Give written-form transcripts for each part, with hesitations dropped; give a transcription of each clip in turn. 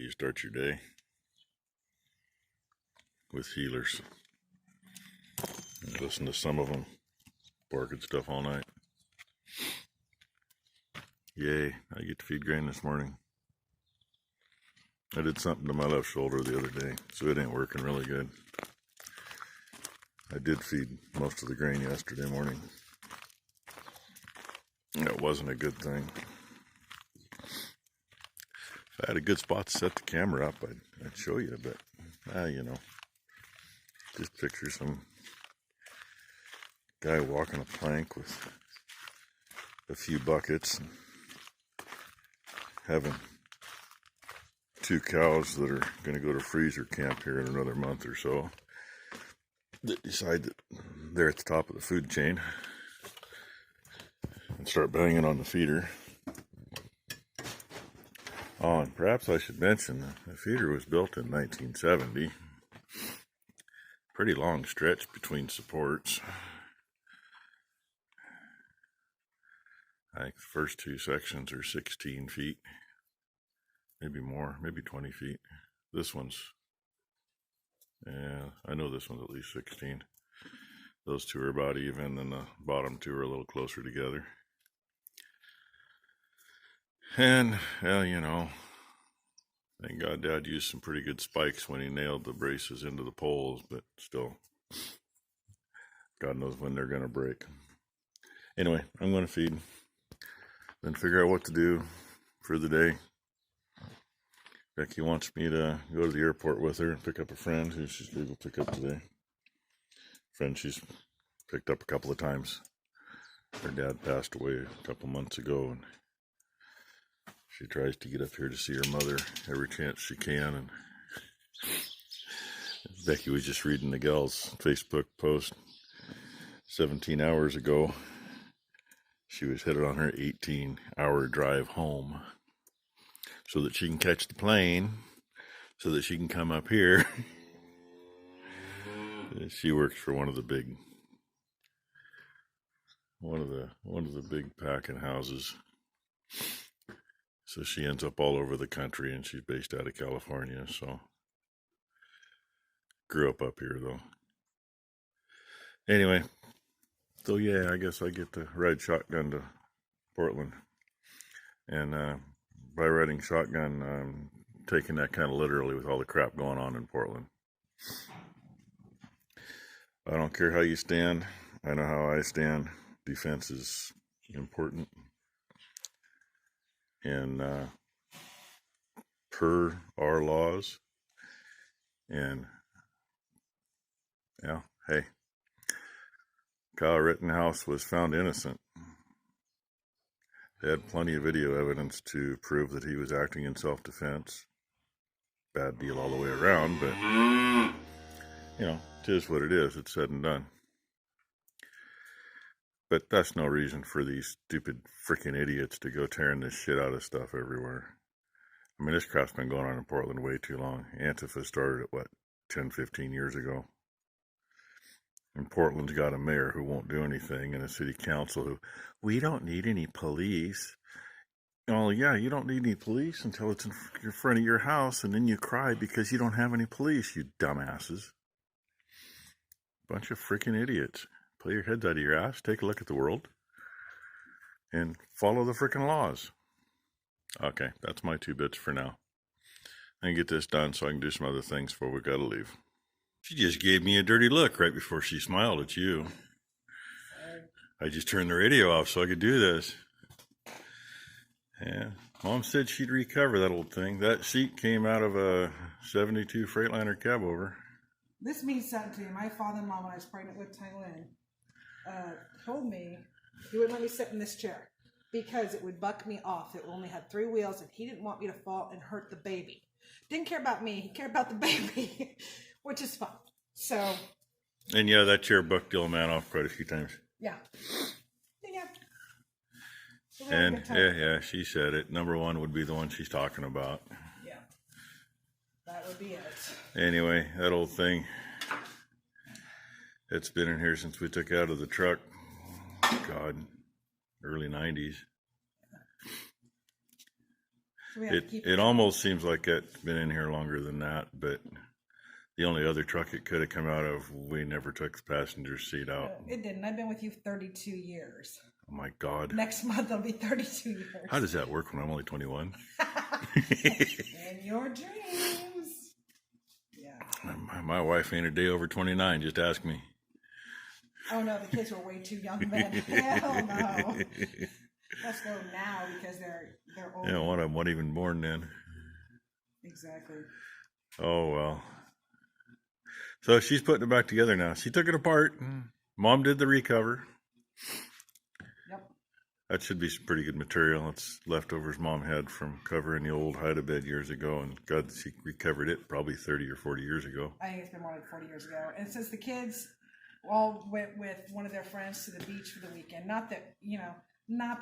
you start your day with healers. Listen to some of them barking stuff all night. Yay, I get to feed grain this morning. I did something to my left shoulder the other day, so it ain't working really good. I did feed most of the grain yesterday morning. That wasn't a good thing. If I had a good spot to set the camera up, I'd show you, but, you know, just picture some guy walking a plank with a few buckets and having 2 cows that are going to go to freezer camp here in another month or so that decide that they're at the top of the food chain and start banging on the feeder. Oh, and perhaps I should mention the feeder was built in 1970. Pretty long stretch between supports. I think the first 2 sections are 16 feet. Maybe more, maybe 20 feet. This one's, yeah, I know this one's at least 16. Those 2 are about even, and the bottom 2 are a little closer together. And, well, you know, thank God Dad used some pretty good spikes when he nailed the braces into the poles, but still, God knows when they're going to break. Anyway, I'm going to feed, then figure out what to do for the day. Becky wants me to go to the airport with her and pick up a friend who she's going to go pick up today. Friend she's picked up a couple of times. Her dad passed away a couple months ago, and she tries to get up here to see her mother every chance she can. And Becky was just reading the gal's Facebook post 17 hours ago. She was headed on her 18-hour drive home so that she can catch the plane, so that she can come up here. She works for one of the big packing houses. So she ends up all over the country, and she's based out of California, so grew up here though. Anyway, so yeah, I guess I get to ride shotgun to Portland. And by riding shotgun, I'm taking that kind of literally with all the crap going on in Portland. I don't care how you stand. I know how I stand. Defense is important. And per our laws. And yeah, hey, Kyle Rittenhouse was found innocent. They had plenty of video evidence to prove that he was acting in self-defense. Bad deal all the way around, but, you know, it is what it is. It's said and done. But that's no reason for these stupid freaking idiots to go tearing this shit out of stuff everywhere. I mean, this crap's been going on in Portland way too long. Antifa started at, 10, 15 years ago. And Portland's got a mayor who won't do anything, and a city council who, we don't need any police. Oh, yeah, you don't need any police until it's in front of your house, and then you cry because you don't have any police, you dumbasses. Bunch of freaking idiots. Pull your heads out of your ass, take a look at the world, and follow the freaking laws. Okay, that's my 2 bits for now. And get this done so I can do some other things before we gotta leave. She just gave me a dirty look right before she smiled at you. I just turned the radio off so I could do this. Yeah, Mom said she'd recover that old thing. That seat came out of a 72 Freightliner cab over. This means something to me. My father-in-law, when I was pregnant with Tylynn, told me he wouldn't let me sit in this chair because it would buck me off. It only had 3 wheels, and he didn't want me to fall and hurt the baby. Didn't care about me. He cared about the baby, which is fun. So. And yeah, that chair bucked the old man off quite a few times. Yeah. And yeah, she said it. Number 1 would be the one she's talking about. Yeah, that would be it. Anyway, that old thing, it's been in here since we took it out of the truck. God, early 90s. So we have to keep It almost seems like it's been in here longer than that, but the only other truck it could have come out of, we never took the passenger seat out. It didn't. I've been with you 32 years. Oh my God. Next month it'll be 32 years. How does that work when I'm only 21? In your dreams. Yeah. My wife ain't a day over 29, just ask me. Oh no, the kids were way too young then. Hell no. Let's go now because they're old. Yeah, one of them wasn't even born then. Exactly. Oh, well. So she's putting it back together now. She took it apart. Mom did the recover. Yep. That should be some pretty good material. It's leftovers Mom had from covering the old hide-a-bed years ago. And God, she recovered it probably 30 or 40 years ago. I think it's been more like 40 years ago. And since the kids all went with one of their friends to the beach for the weekend, not that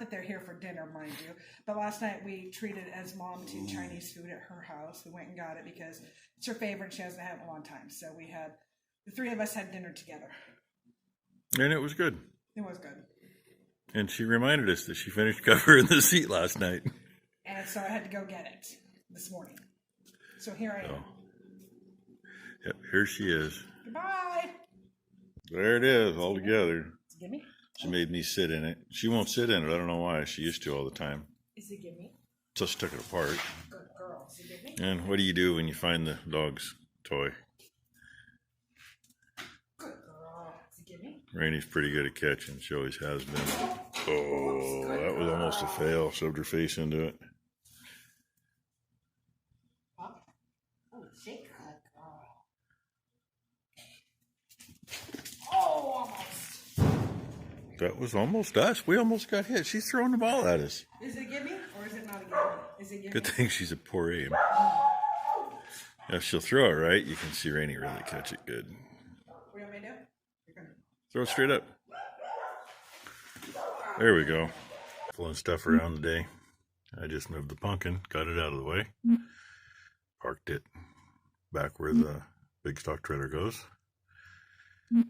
they're here for dinner, mind you, but last night we treated as Mom to Chinese food at her house. We went and got it because it's her favorite and she hasn't had it in a long time. So the three of us had dinner together. And it was good. It was good. And she reminded us that she finished covering the seat last night. And so I had to go get it this morning. So here I am. Yep, here she is. Goodbye. There it is, all together. Gimme. She made me sit in it. She won't sit in it. I don't know why. She used to all the time. Is it gimme? Just took it apart. Good girl. Is it gimme? And what do you do when you find the dog's toy? Good girl. Is it gimme? Rainey's pretty good at catching. She always has been. Oh, that was almost a fail. Shoved her face into it. Oh, shake that girl. Oh, almost. That was almost us. We almost got hit. She's throwing the ball at us. Is it a gimme or is it not a gimme? Is it gimme? Good thing she's a poor aim. If she'll throw it right, you can see Rainey really catch it good. What do you want me to do? You're good. Throw it straight up. There we go. Pulling stuff around today. I just moved the pumpkin, got it out of the way. Parked it back where the big stock trailer goes.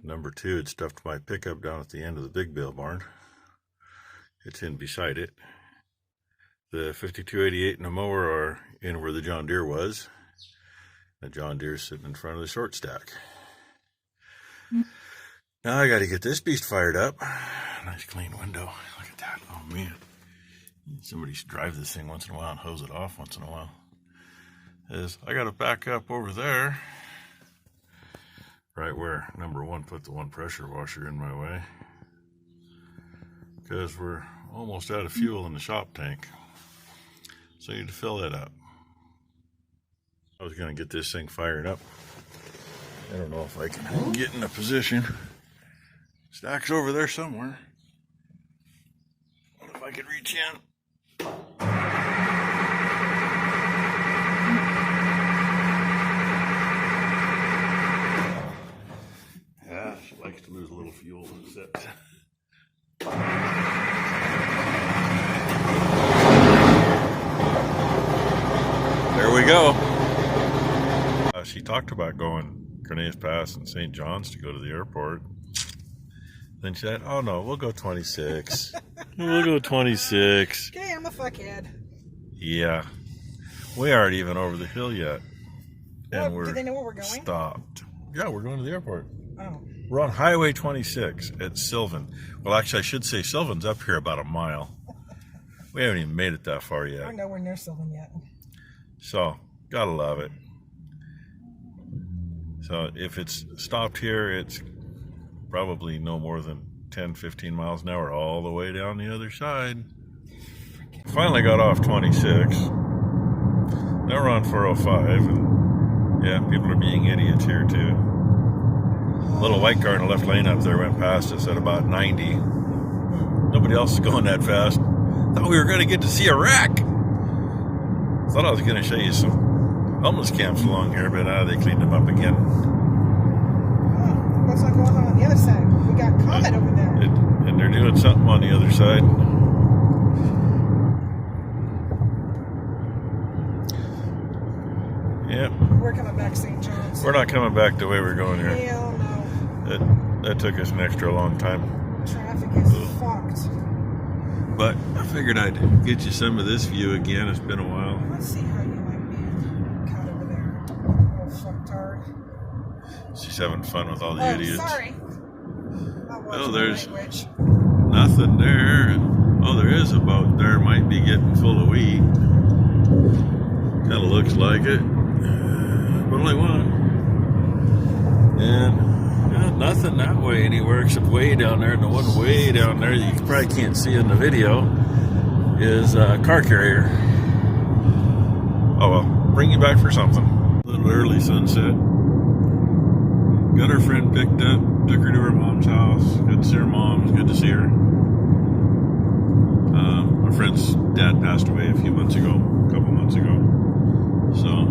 Number two, had stuffed my pickup down at the end of the big bale barn. It's in beside it. The 5288 and the mower are in where the John Deere was. The John Deere's sitting in front of the short stack. Now I got to get this beast fired up. Nice clean window. Look at that. Oh man. Somebody should drive this thing once in a while and hose it off once in a while. I got to back up over there. Right where number one put the one pressure washer in my way. Because we're almost out of fuel in the shop tank. So I need to fill that up. I was going to get this thing fired up. I don't know if I can get in a position. Stack's over there somewhere. What if I could reach in? Yeah, she likes to lose a little fuel when it sits. There we go. She talked about going Cornelius Pass and St. John's to go to the airport. Then she said, oh no, we'll go 26. We'll go 26. Okay, I'm a fuckhead. Yeah. We aren't even over the hill yet. And Do they know where we're going? Stopped. Yeah, we're going to the airport. Oh. We're on Highway 26 at Sylvan. Well, actually, I should say Sylvan's up here about a mile. We haven't even made it that far We're yet. nowhere near Sylvan yet. So, gotta love it. So, if it's stopped here, it's probably no more than 10, 15 miles an hour all the way down the other side. Finally got off 26. Now we're on 405. And yeah, people are being idiots here too. Little white car in the left lane up there went past us at about 90. Nobody else is going that fast. Thought we were going to get to see a wreck. Thought I was going to show you some homeless camps along here, but they cleaned them up again. What's going on the other side? We got Comet over there. And they're doing something on the other side. Yeah. We're coming back St. John's. We're not coming back the way we're going here. Hell no. That took us an extra long time. Traffic is fucked. But I figured I'd get you some of this view again. It's been a while. Let's see how you like being caught over there. Little fucktard. She's having fun with all the idiots. Sorry. Oh, there's language. nothing there. Oh, there is a boat there. Might be getting full of wheat. Kind of looks like it. But only one. And nothing that way anywhere except way down there. And the one way down there you probably can't see in the video is a car carrier. Oh well, bring you back for something. A little early sunset. Got her friend picked up, took her to her mom's house. Good to see her mom. It's good to see her. My friend's dad passed away a couple months ago. So,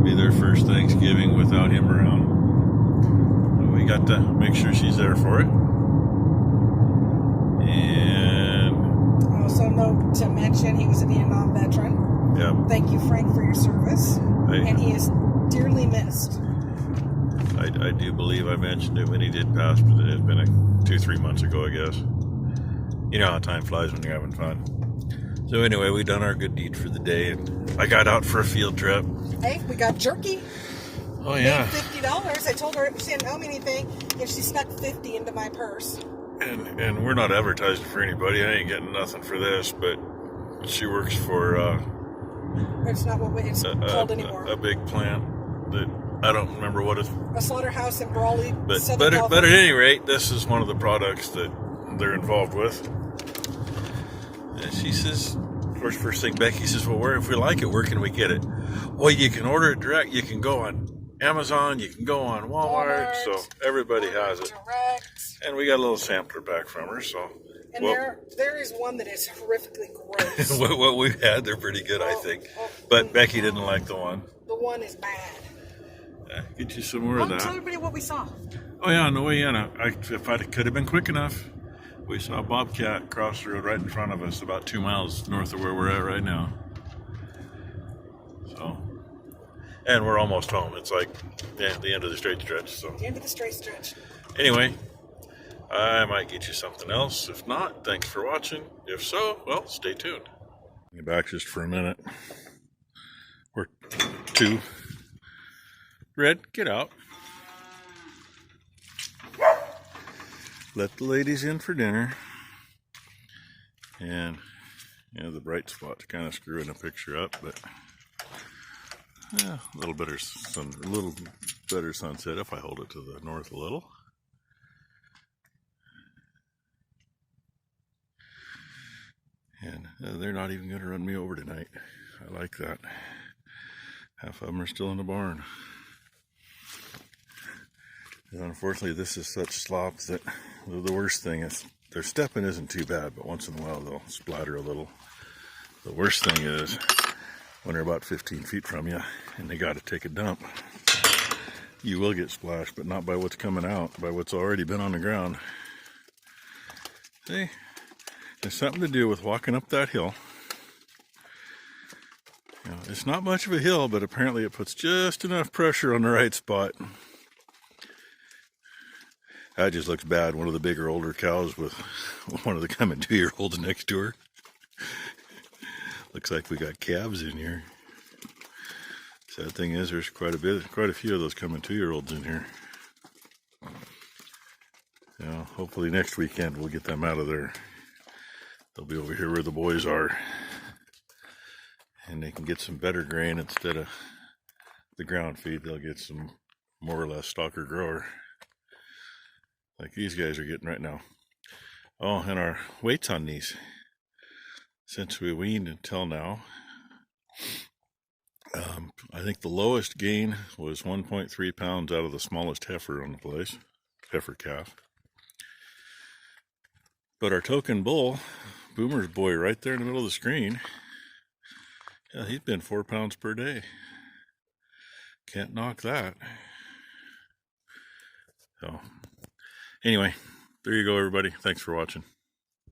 be their first Thanksgiving without him around. But we got to make sure she's there for it. And also note to mention he was a Vietnam veteran. Yeah. Thank you, Frank, for your service. And he is dearly missed. I do believe I mentioned it when he did pass, but it had been 2-3 months ago, I guess. You know how time flies when you're having fun. So anyway, we done our good deed for the day, and I got out for a field trip. Hey, we got jerky. Oh yeah. Paid $50. I told her she didn't owe me anything, and she snuck $50 into my purse. And we're not advertising for anybody. I ain't getting nothing for this, but she works for it's not what it's called anymore. A big plant that I don't remember what it's. A slaughterhouse in Brawley, but California. But at any rate, this is one of the products that they're involved with. And she says, of course, first thing Becky says, well, if we like it, where can we get it? Well, you can order it direct. You can go on Amazon. You can go on Walmart. So everybody has it. Direct. And we got a little sampler back from her. So. And there is one that is horrifically gross. what we've had, they're pretty good, I think. But Becky didn't like the one. The one is bad. Get you some more of that. Tell everybody what we saw. Oh yeah, on the way in, if I could have been quick enough, we saw a bobcat cross the road right in front of us, about 2 miles north of where we're at right now. So, and we're almost home. It's like the end of the straight stretch. So the end of the straight stretch. Anyway, I might get you something else. If not, thanks for watching. If so, well, stay tuned. Get back just for a minute. Or two. Red, get out. Let the ladies in for dinner. And the bright spot's kind of screwing the picture up, but a little better sunset if I hold it to the north a little. And they're not even going to run me over tonight. I like that. Half of them are still in the barn. And unfortunately, this is such slop that the worst thing is their stepping isn't too bad, but once in a while they'll splatter a little. The worst thing is when they're about 15 feet from you and they got to take a dump. You will get splashed, but not by what's coming out, by what's already been on the ground. See? There's something to do with walking up that hill. It's not much of a hill, but apparently it puts just enough pressure on the right spot. That just looks bad. One of the bigger, older cows with one of the coming 2-year-olds next to her. Looks like we got calves in here. Sad thing is, there's quite a few of those coming 2-year-olds in here. Hopefully next weekend we'll get them out of there. They'll be over here where the boys are. And they can get some better grain instead of the ground feed. They'll get some more or less stalker grower, like these guys are getting right now. Oh, and our weights on these, since we weaned until now, I think the lowest gain was 1.3 pounds out of the smallest heifer on the place, heifer calf. But our token bull, Boomer's boy, right there in the middle of the screen, he's been 4 pounds per day. Can't knock that. So, anyway, there you go, everybody. Thanks for watching.